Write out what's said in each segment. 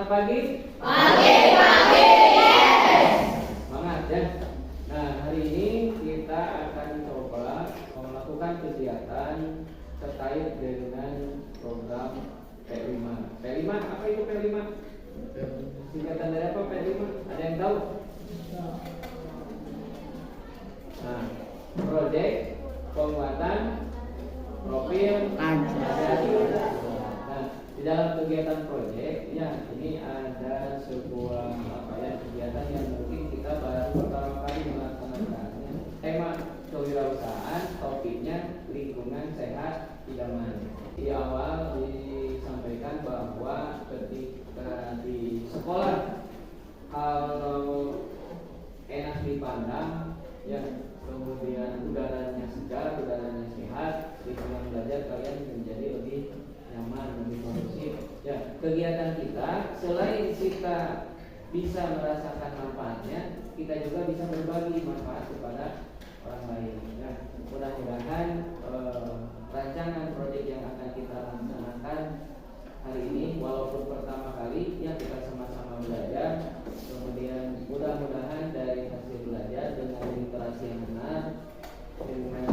Selamat pagi. Pagi, yes. Semangat ya. Nah, hari ini kita akan coba melakukan kegiatan terkait dengan program P5. P5, apa itu P5? Singkatan dari apa P5? Ada yang tahu? Nah, proyek penguatan profil Pancasila. Nah, di dalam kegiatan proyek, ya ini ada sebuah kegiatan yang mungkin kita baru pertama kali melaksanakannya. Tema kewirausahaan, topiknya lingkungan sehat idaman. Di awal disampaikan bahwa ketika di sekolah kalau enak dipandang, ya kemudian udaranya segar, udaranya sehat, lingkungan belajar kalian menjadi lebih nyaman, lebih kondusif. Ya, kegiatan kita selain kita bisa merasakan manfaatnya, kita juga bisa berbagi manfaat kepada orang lain. Ya, mudah-mudahan rancangan proyek yang akan kita laksanakan hari ini, walaupun pertama kali, ya kita sama-sama belajar. Kemudian mudah-mudahan dari hasil belajar dengan literasi yang benar, dengan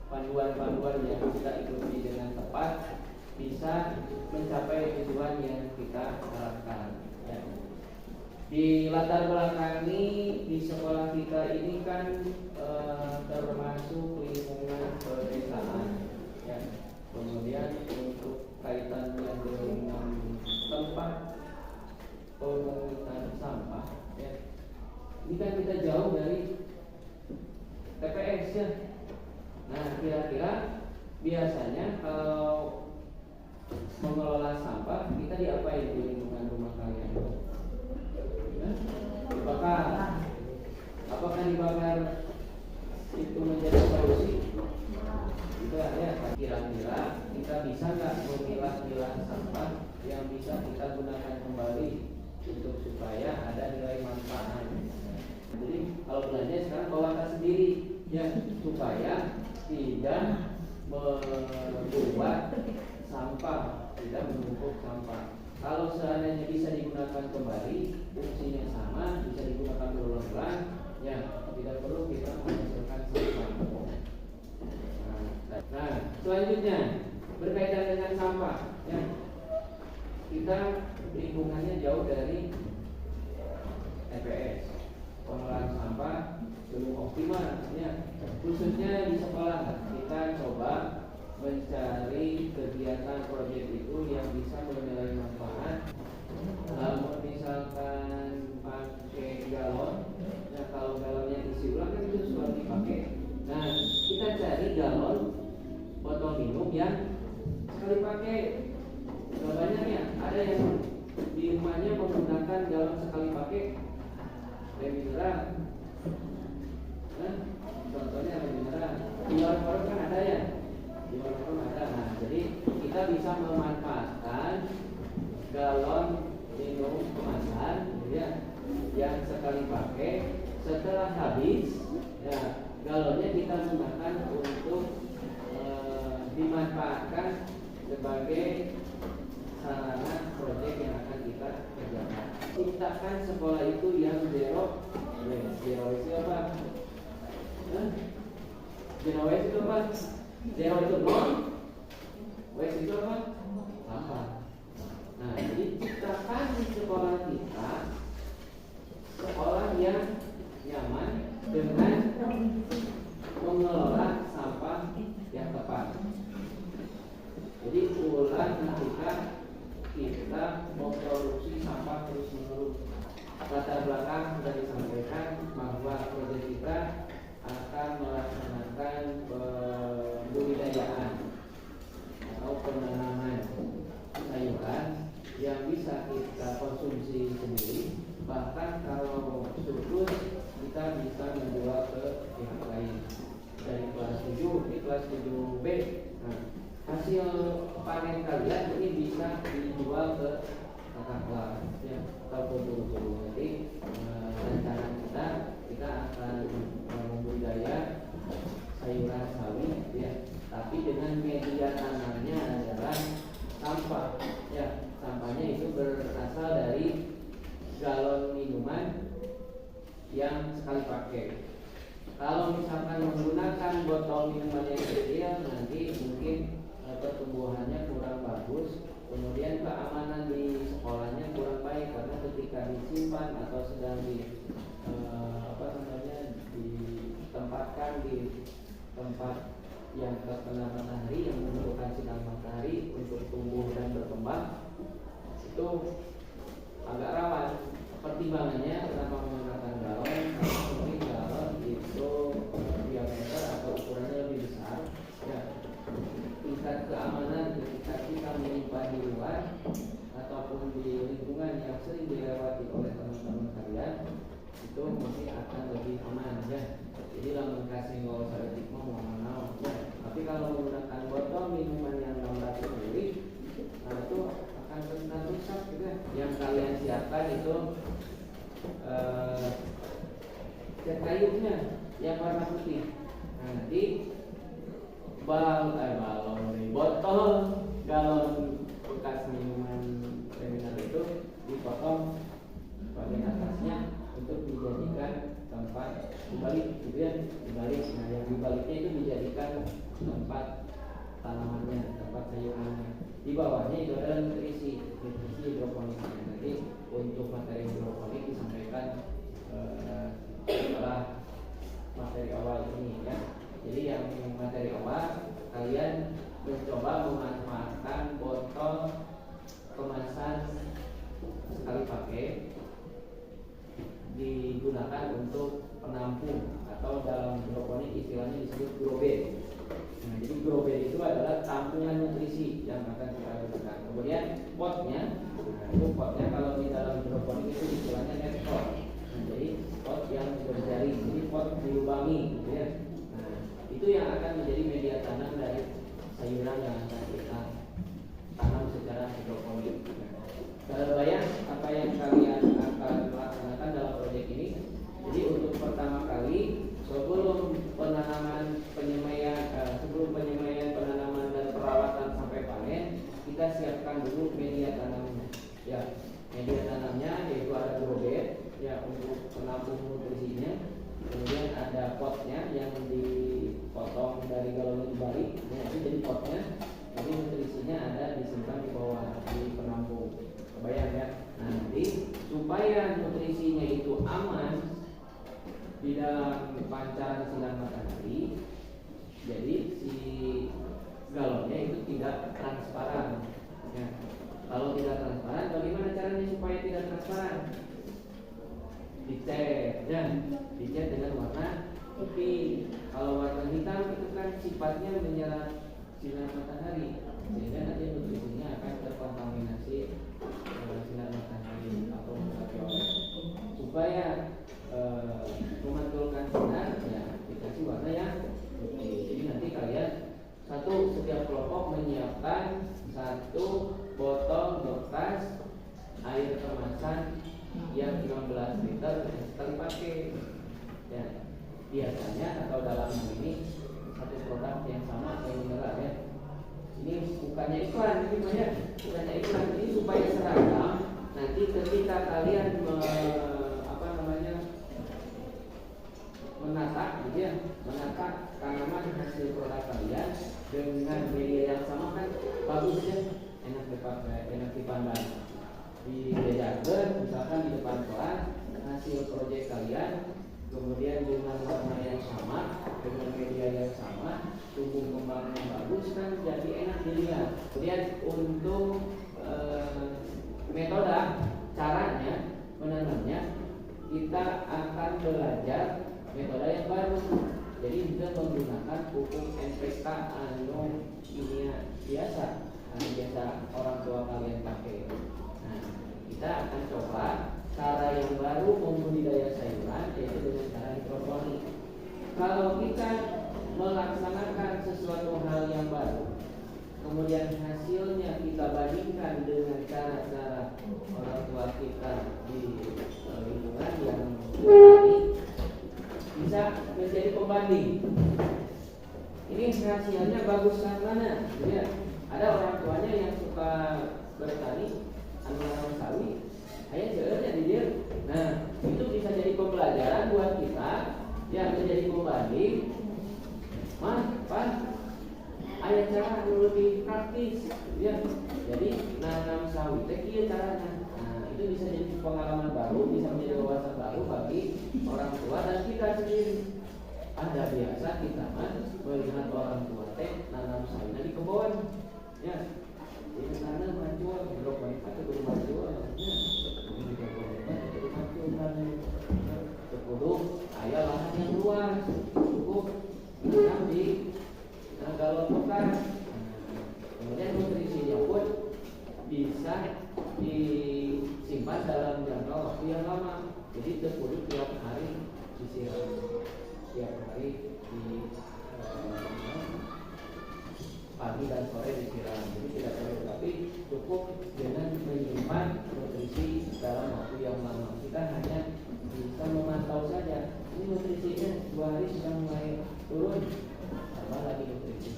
panduan-panduan yang kita ikuti dengan tepat, bisa mencapai tujuan yang kita harapkan. Ya. Di latar belakangi di sekolah kita ini kan termasuk lingkungan pedesaan. Ya. Kemudian untuk kaitannya dengan tempat pemungutan sampah, ya. Ini kan kita jauh dari TPS ya. Nah, kira-kira biasanya kalau mengelola sampah kita diapain di lingkungan rumah kalian? Ya? Dibakar. Apakah dibakar itu menjadi solusi? Tidak ya. Kira-kira kita bisa nggak memilah-milah sampah yang bisa kita gunakan kembali untuk supaya ada nilai manfaat. Jadi kalau belanja sekarang bawa tas sendiri ya, supaya tidak membuat sampah, tidak menumpuk sampah. Kalau seandainya bisa digunakan kembali, fungsinya sama, bisa digunakan berulang-ulang, ya tidak perlu kita menghasilkan sampah. Nah, selanjutnya berkaitan dengan sampah, ya kita lingkungannya jauh dari TPS. Pengolahan sampah belum optimal, ya khususnya di sekolah. Kita coba mencari kegiatan proyek itu yang bisa bernilai manfaat. Misalkan pakai galon, ya kalau galonnya isi ulang kan itu sudah dipakai. Nah, kita cari galon botol minum yang sekali pakai. Gak banyak ya, ada yang di rumahnya menggunakan galon sekali pakai air mineral. Contohnya air mineral. Di warung-warung kan ada ya. Di warung ada. Nah, jadi kita bisa memanfaatkan galon minum kemasan, ya, yang sekali pakai. Setelah habis, ya galonnya kita gunakan untuk dimanfaatkan sebagai sarana proyek yang akan kita kerjakan. Ciptakan sekolah itu yang zero waste. Zero waste itu apa? Zero waste itu apa? Zero itu nol, waste itu apa? Sampah. Nah, jadi ciptakan di sekolah kita sekolah yang nyaman dengan mengelola sampah yang tepat. Jadi ulang ketika kita memproduksi sampah terus-menerus. Latar belakang sudah disampaikan bahwa proyek kita akan melaksanakan budidayaan atau penanaman sayuran yang bisa kita konsumsi sendiri. Bahkan kalau surplus kita bisa menjual ke pihak lain. Dari kelas 7 di kelas 7B. Nah, hasil panen kalian ini bisa dijual ke kakak kelas, ya, atau ke guru-guru. Jadi rencana kita akan membudidaya sayuran sawit, ya, tapi dengan media tanamnya adalah sampah, ya. Sampahnya itu berasal dari galon minuman yang sekali pakai. Kalau misalkan menggunakan botol minuman yang kecil, nanti mungkin pertumbuhannya kurang bagus, kemudian keamanan di sekolahnya kurang baik karena ketika disimpan atau sedang ditempatkan di tempat yang terkena matahari, yang memerlukan sinar matahari untuk tumbuh dan berkembang, itu agak rawan. Pertimbangannya kenapa menggunakan galon? Karena mungkin galon itu diameter atau ukurannya lebih besar, ya. Tingkat keamanan ketika kita menyimpan di luar ataupun di lingkungan yang sering dilewati oleh teman-teman kalian, itu mungkin akan lebih aman, ya. Jadi lamun kasih nggak usah mau ya. Tapi kalau menggunakan botol minuman yang 600 ml, nah itu akan rentan rusak gitu ya. Yang kalian siapkan itu cat kayunya yang warna putih. Nah, nanti botol galon bekas minuman kriminal itu dipotong bagian atasnya untuk dijadikan tempat dibalik, gitu ya, dibalik. Nah, yang dibaliknya itu dijadikan tempat tanamannya, tempat sayurannya. Di bawahnya itu adalah nutrisi hidroponiknya. Nanti untuk materi hidroponik disampaikan setelah materi awal ini, ya. Jadi yang materi awal kalian mencoba memanfaatkan botol kemasan sekali pakai digunakan untuk penampung atau dalam hidroponik istilahnya disebut grow bed. Nah, jadi grow bed itu adalah tampungan nutrisi yang akan kita gunakan. Kemudian potnya, nah itu potnya kalau di dalam hidroponik itu istilahnya net pot. Nah, jadi pot yang berjaring, jadi pot dilubangi, gitu ya. Nah, itu yang akan menjadi media tanam dari sayuran yang akan kita tanam secara hidroponik. Terbayang apa yang kalian akan laksanakan dalam proyek ini? Jadi untuk pertama kali sebelum penyemaian penanaman dan perawatan sampai panen, kita siapkan dulu media tanamnya. Ya, media tanamnya yaitu ada grow bed, ya, untuk penampung nutrisinya. Kemudian ada potnya yang dipotong dari galon dibalik, ya, itu jadi potnya. Jadi nutrisinya ada disimpan di bawah di penampung. Kebayang ya? Nanti supaya nutrisinya itu aman di dalam pancaran sinar matahari, jadi si galonnya itu tidak transparan. Ya. Kalau tidak transparan, bagaimana caranya supaya tidak transparan? Dicat, ya, dicat dengan warna putih. Kalau warna hitam itu kan sifatnya menyerap sinar matahari, sehingga nanti nutrisinya akan terkontaminasi sinar matahari atau ultraviolet. Supaya memantulkan sinar, ya, dikasih warna yang putih. Jadi nanti kalian setiap kelompok menyiapkan 1 botol bekas air kemasan yang 15 liter sekali pakai. Ya, biasanya atau dalam hal ini satu produk yang sama kayak mineral, ya. Ini bukannya iklan, bukannya iklan, ini supaya seragam. Nanti ketika kalian menata, gitu ya, menata tanaman hasil produk kalian dengan media yang sama kan bagus, ya, enak dipakai, enak dipandang. Dijajakan misalkan di depan kelas hasil proyek kalian, kemudian dengan warna yang sama, dengan media yang sama, tumbuh kembang yang bagus, kan jadi enak dilihat. Kemudian untuk metode caranya menanamnya, kita akan belajar metode yang baru. Jadi kita menggunakan pupuk NPK kimia biasa, biasa orang tua kalian pakai. Nah, kita akan coba cara yang baru membudidaya sayuran, yaitu dengan cara hidroponik. Kalau kita melaksanakan sesuatu hal yang baru, kemudian hasilnya kita bandingkan dengan cara-cara orang tua kita di lingkungan yang bertani, bisa menjadi pembanding. Ini hasilnya bagus yang mana? Ya, ada orang tuanya yang suka bertani, menanam sawi, berbanding mas pan aya cara anu lebih praktis ya. Jadi nanam sawit teh kieu carana. Nah, itu bisa jadi pengalaman baru, bisa menjadi wawasan baru bagi orang tua dan kita sendiri. Ada biasa kita mah melihat orang tua teh nanam sawit di kebun ya. Di sana maju berok baik atau kudu maju ya. Di kebun itu maju kan kudu aya lahan yang luas cukup nanam di galon bekar. Kemudian nutrisinya pun bisa disimpan dalam jangka waktu yang lama. Jadi terkudu tiap hari disiram, tiap hari di pagi dan sore disiram. Jadi tidak perlu, tapi cukup dengan menyimpan nutrisi dalam waktu yang lama. Kita hanya bisa memantau saja. Ini nutrisinya 2 hari sudah mulai turun, tambah lagi nutrisi.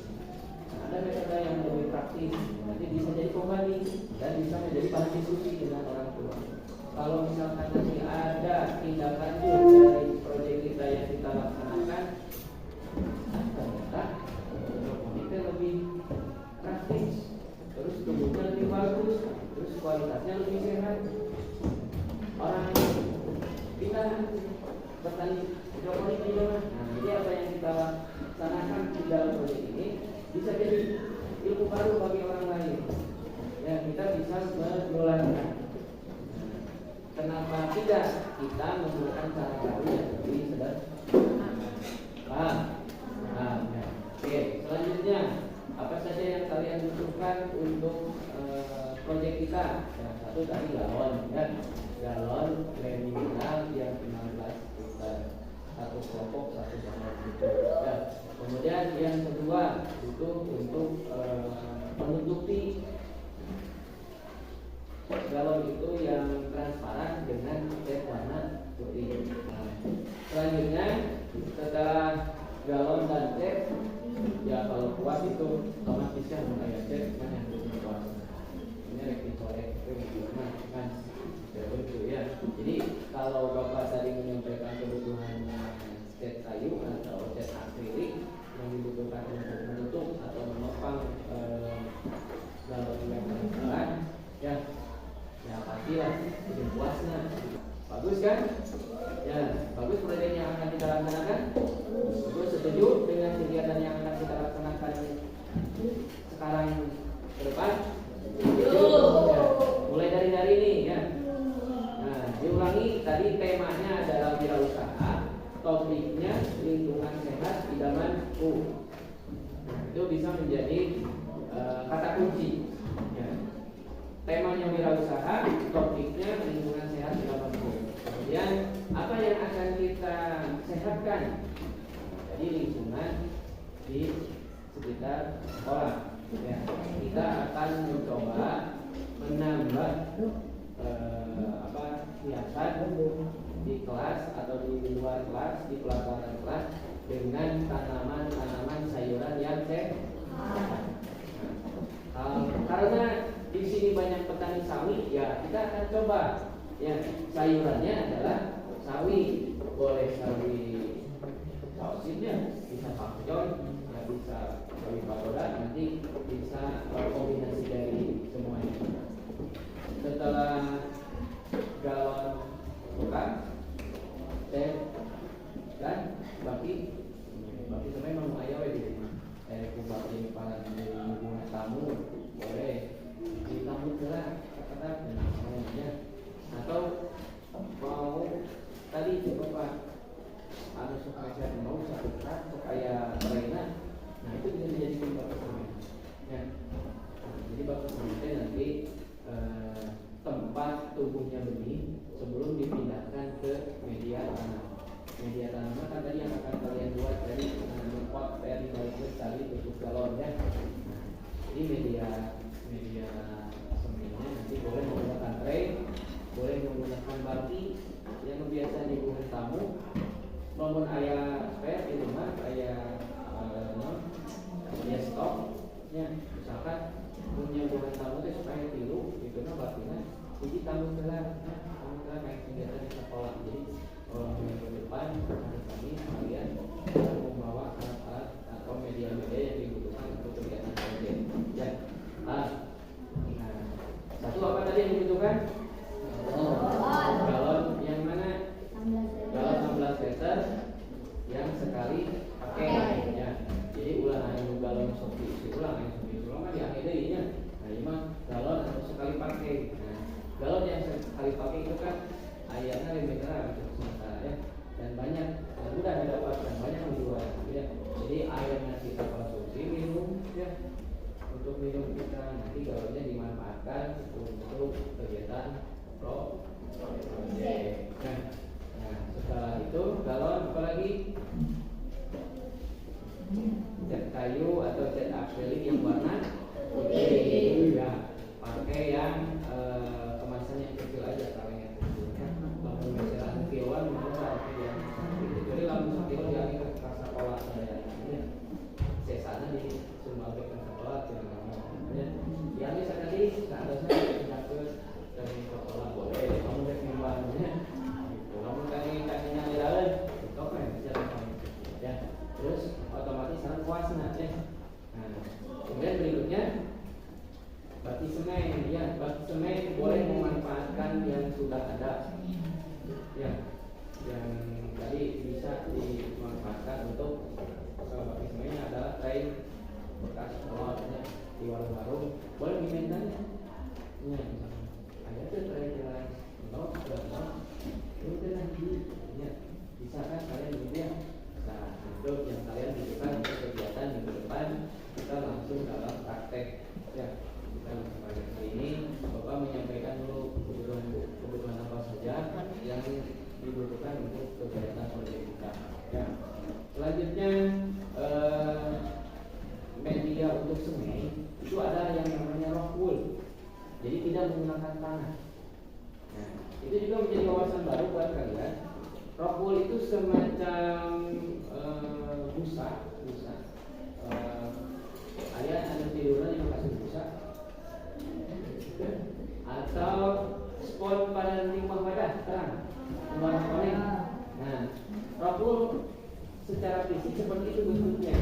Nah, ada metode yang lebih praktis, nanti bisa jadi pembanding dan bisa menjadi bahan diskusi dengan orang tua. Kalau misalkan nanti ada tindak lanjut dari proyek kita yang kita laksanakan, ternyata hidroponiknya lebih praktis, terus tumbuhnya lebih bagus, terus kualitasnya lebih sehat. Orang kita bertani hidroponik di mana? Nah, jadi apa yang kita laksanakan di dalam proyek ini bisa jadi ilmu baru bagi orang lain. Ya, kita bisa menularkan. Kenapa tidak kita menggunakan cara baru yang lebih sederhana? Paham? Nah, ya. Oke, selanjutnya apa saja yang kalian butuhkan untuk proyek kita? Yang satu tadi galon, ya. Galon minimal yang 15 liter, satu kelompok 1 liter. Ya. Kemudian yang kedua butuh untuk menutupi galon itu yang transparan dengan cat warna putih. Nah, selanjutnya setelah galon dan cat, ya kalau kuat itu otomatisnya mulai cat mana yang lebih kuat. Ini rekin korek, kan begitu ya. Jadi kalau bapak tadi menyampaikan kebutuhan cat kayu atau cat akrilik yang dibutuhkan untuk menutup atau menopang galon yang transparan, ya. Ya pastilah bikin puasnya. Bagus kan? Ya, bagus proyek yang akan kita laksanakan. Bagus, setuju dengan kegiatan yang akan kita laksanakan sekarang ke depan? Setuju. Ya. Mulai dari hari ini ya. Nah, diulangi tadi temanya adalah wirausaha, topiknya lingkungan sehat idamanku. Itu bisa menjadi kata kunci. Ya. Temanya wirausaha, topiknya lingkungan sehat idamanku. Kemudian apa yang akan kita sehatkan? Jadi lingkungan di sekitar sekolah. Ya, kita akan mencoba menambah hiasan di kelas atau di luar kelas, di pelajaran kelas dengan tanaman-tanaman sayuran yang sehat. Karena di sini banyak petani sawit, ya kita akan coba ya sayurannya adalah sawi, boleh sawi sausnya, bisa pakcoy, ya bisa sawi pagoda, nanti bisa kombinasi dari semuanya. Setelah galon buka, dan bagi sebenarnya mau ayam di rumah. Kubah ini para hubungan tamu boleh di tamu gerak kata semuanya. Atau mau tadi coba ada supaya mau satu kerat supaya berena. Nah itu bisa menjadi bagus semuanya. Ya. Jadi bagus semuanya nanti tempat tumbuhnya benih sebelum dipindahkan ke media tanam. Media tanamnya kan tadi yang akan kalian buat dari pot dari baik sekali tutup galon ya. Jadi media seminya nanti boleh menggunakan tray, boleh menggunakan baki yang biasa digunakan tamu. Namun ayah spare di rumah ayah stok ya, misalkan punya bukan tamu itu supaya tiru gitu nah bakinya jadi tamu gelar kayak kegiatan di sekolah. Jadi minggu depan kami kalian membawa alat-alat atau media-media yang dibutuhkan untuk kegiatan proyek. Ya. Nah, satu apa tadi yang dibutuhkan? Galon yang mana? Galon 16 liter yang sekali pakai. Ya. Jadi ulang ayo galon seperti ulang kan yang ada ini. Nah, ini mah galon atau sekali pakai. Nah, galon yang sekali pakai itu kan airnya limited untuk sementara ya, dan banyak dan mudah didapat dan banyak dijual ya. Jadi airnya kita konsumsi minum ya, untuk minum kita, nanti galonnya dimanfaatkan untuk kegiatan proyek. Nah, setelah itu galon apalagi cat kayu atau cat akrilik yang warna putih ya, pakai yang kemasannya kecil aja, kalengnya kecil ya. Lalu misalnya kiloan murah ya, jadi langsung kilo yang ke kasa kolak saya ya, sesana di Sumbawa kasa kolak ya. Yang ini tadi seharusnya tidak ke dari kolak boleh, kamu udah nyumbangnya, kamu kayaknya nyalain, kok kan ya. Terus otomatis sangat puas ya. Nah, kemudian berikutnya bati semen ya, bati semen boleh memanfaatkan yang sudah ada ya, yang tadi bisa dimanfaatkan untuk bati semennya adalah tray bekas telurnya di warung-warung, boleh dimintanya ya, ada tuh tray jelas itu nanti ya, bisa kan kalian gitu ya. Nah, untuk yang kalian butuhkan untuk kegiatan minggu depan, kita langsung dalam praktek ya. Kita langsung praktek hari ini. Bapak menyampaikan dulu kebutuhan apa saja yang dibutuhkan untuk kegiatan proyek kita ya. Selanjutnya media untuk semen itu ada yang namanya rock wool, jadi tidak menggunakan tanah. Nah, itu juga menjadi wawasan baru buat kalian. Rock wool itu semacam busa. Ayah ada tiduran yang kasih busa, atau spot pada limbah wadah terang, limbah konek. Nah, rock wool secara fisik seperti itu bentuknya,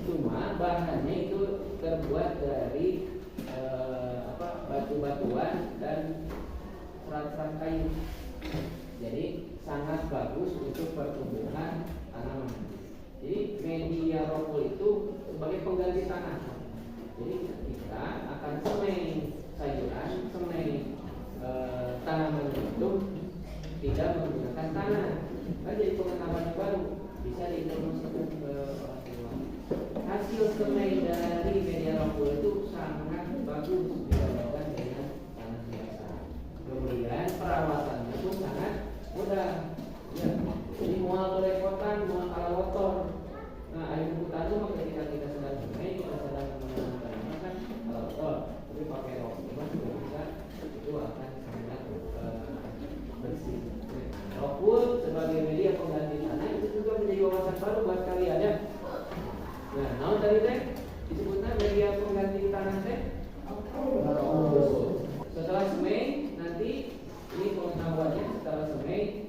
cuma bahannya itu terbuat dari batu-batuan dan serat-serat kayu. Jadi sangat bagus untuk pertumbuhan tanaman. Jadi media rock wool itu sebagai pengganti tanah. Jadi kita akan semai sayuran, semai tanaman itu tidak menggunakan tanah. Kan jadi pengetahuan yang baru, bisa diinformasikan ke orang tua. Hasil semai dari media rock wool itu sangat bagus dibandingkan dengan tanah biasa. Kemudian perawatannya pun sangat mudah ya. Jadi mual kerepotan, mual kalah kotor. Nah, air hutan itu ketika kita sedang sungai, kita sedang menanam kan kalah kotor. Tapi pakai rock wool juga bisa, itu akan sangat bersih. Rock wool sebagai media pengganti tanah itu juga menjadi wawasan baru buat kalian ya. Nah, naon tadi teh disebutnya media pengganti tanah teh? Setelah semai nanti ini pengetahuannya, setelah semai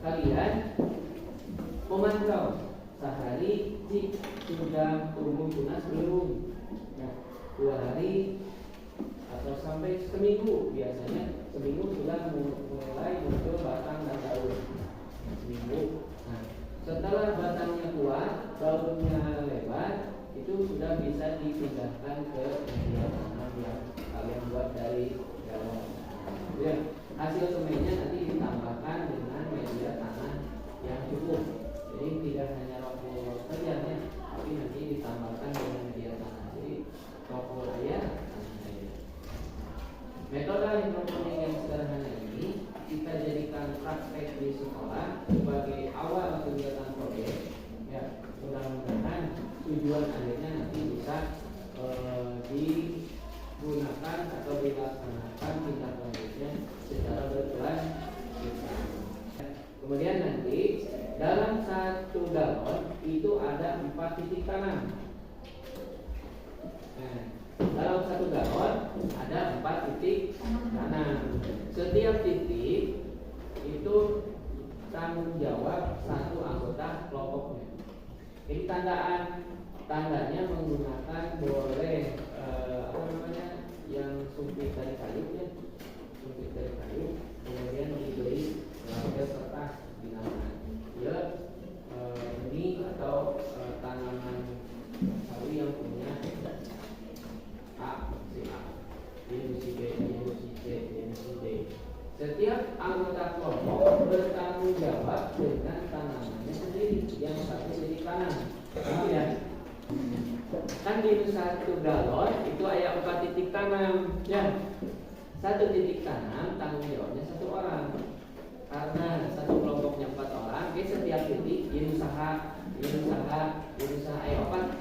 kalian memantau sehari sudah tumbuh tunas belum. Nah, 2 hari atau sampai seminggu, biasanya seminggu sudah mulai muncul batang dan daun. Seminggu. Nah, setelah batangnya kuat, daunnya lebar, itu sudah bisa dipindahkan ke media tanam yang kalian buat dari galon. Ya, hasil semainya nanti ditambahkan dengan media tanah yang cukup. Jadi tidak hanya rock wool saja ya, tapi nanti ditambahkan dengan media tanah. Jadi rock wool aja, tanah aja. Metode hidroponik yang sederhana ini kita jadikan praktek di sekolah sebagai awal kegiatan proyek. Ya, mudah-mudahan tujuan akhirnya nanti bisa digunakan atau dilaksanakan tindak lanjutnya secara berkelanjutan. Kemudian nanti dalam 1 galon itu ada 4 titik tanam. Nah, dalam 1 galon ada 4 titik tanam. Setiap titik itu tanggung jawab satu anggota kelompoknya. Jadi tandanya menggunakan boleh yang sumpit dari kayu ya, sumpit dari kayu, kemudian diberi label kertas binaan ya, benih atau tanaman sawi yang punya A, si A, ini si B, ini si C, ini si D. Setiap anggota kelompok bertanggung jawab dengan tanamannya sendiri. Yang satu titik tanam, ya. Kan di satu galon itu ada 4 titik tanam, ya. Satu titik tanam tanggung jawabnya satu orang. Karena satu kelompoknya 4 orang, setiap titik usaha,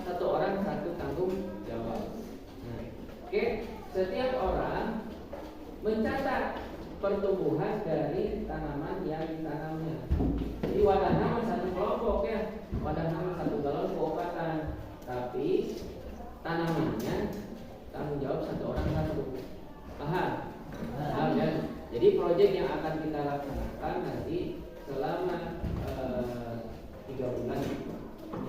satu orang satu tanggung jawab. Nah, setiap orang mencatat pertumbuhan dari tanaman yang ditanamnya. Jadi wadahnya satu kelompok ya, wadahnya satu galon keobatan, tapi tanamannya tanggung jawab satu orang satu. Paham? Paham ya? Jadi proyek yang akan kita laksanakan nanti selama 3 bulan.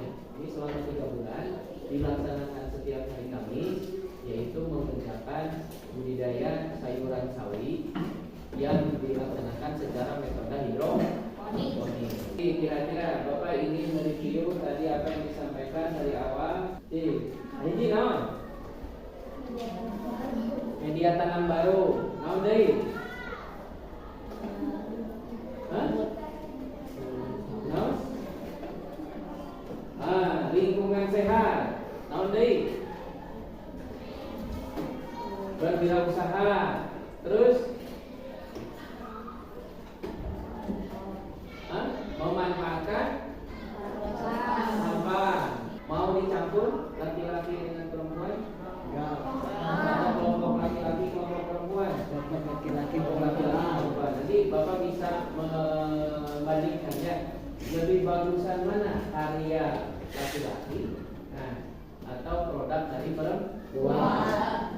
Ya, ini selama 3 bulan dilaksanakan setiap hari Kamis, yaitu mengerjakan budidaya sayuran sawi yang dilaksanakan secara metode hidroponik. Kira-kira Bapak ingin mereview tadi apa yang disampaikan dari awal. Ini naon? Media tanam baru. Naon deui? Naon? Lingkungan sehat. Naon deui? Berwirausaha. Terus memanfaatkan sampah. Mau dicampur laki-laki dengan perempuan? Enggak. Atau kelompok laki-laki kelompok perempuan? Kelompok laki-laki perempuan. Jadi Bapak bisa membandingkan ya, lebih bagusan mana karya laki-laki atau produk dari perempuan.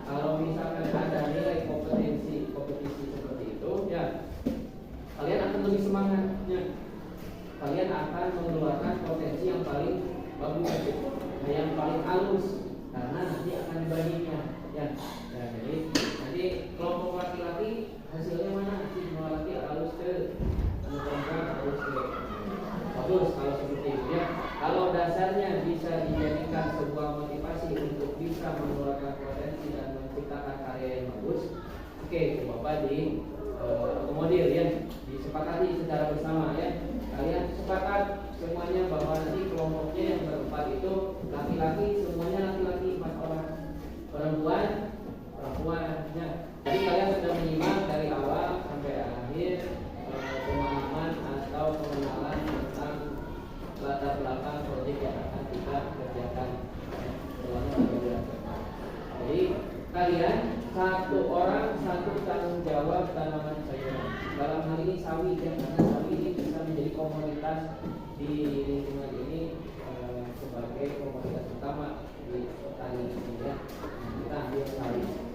Kalau misalkan ada nilai kompetisi seperti itu ya, kalian akan lebih semangatnya. Kalian akan mengeluarkan potensi yang paling bagus, yang paling halus, karena nanti akan dibandingkan ya. Jadi nanti kelompok laki-laki hasilnya mana? Semua laki halus ke perempuan halus ke. Bagus kalau seperti itu ya. Kalau dasarnya bisa dijadikan sebuah motivasi untuk bisa mengeluarkan potensi dan menciptakan karya yang bagus, oke, Bapak akomodir ya, disepakati secara bersama ya. Kalian sepakat semuanya bahwa nanti kelompoknya yang berempat itu laki-laki, semuanya laki-laki 4 orang, perempuannya. Jadi kalian sudah menyimak dari awal sampai akhir pemahaman atau pengenalan tentang latar belakang proyek yang akan kita kerjakan selama 3 bulan. Jadi kalian satu orang satu tanggung jawab tanaman sayuran. Dalam hal ini sawi ya, karena sawi ini bisa menjadi komoditas di lingkungan ini sebagai komoditas utama di petani ini ya. Kita ambil sawi.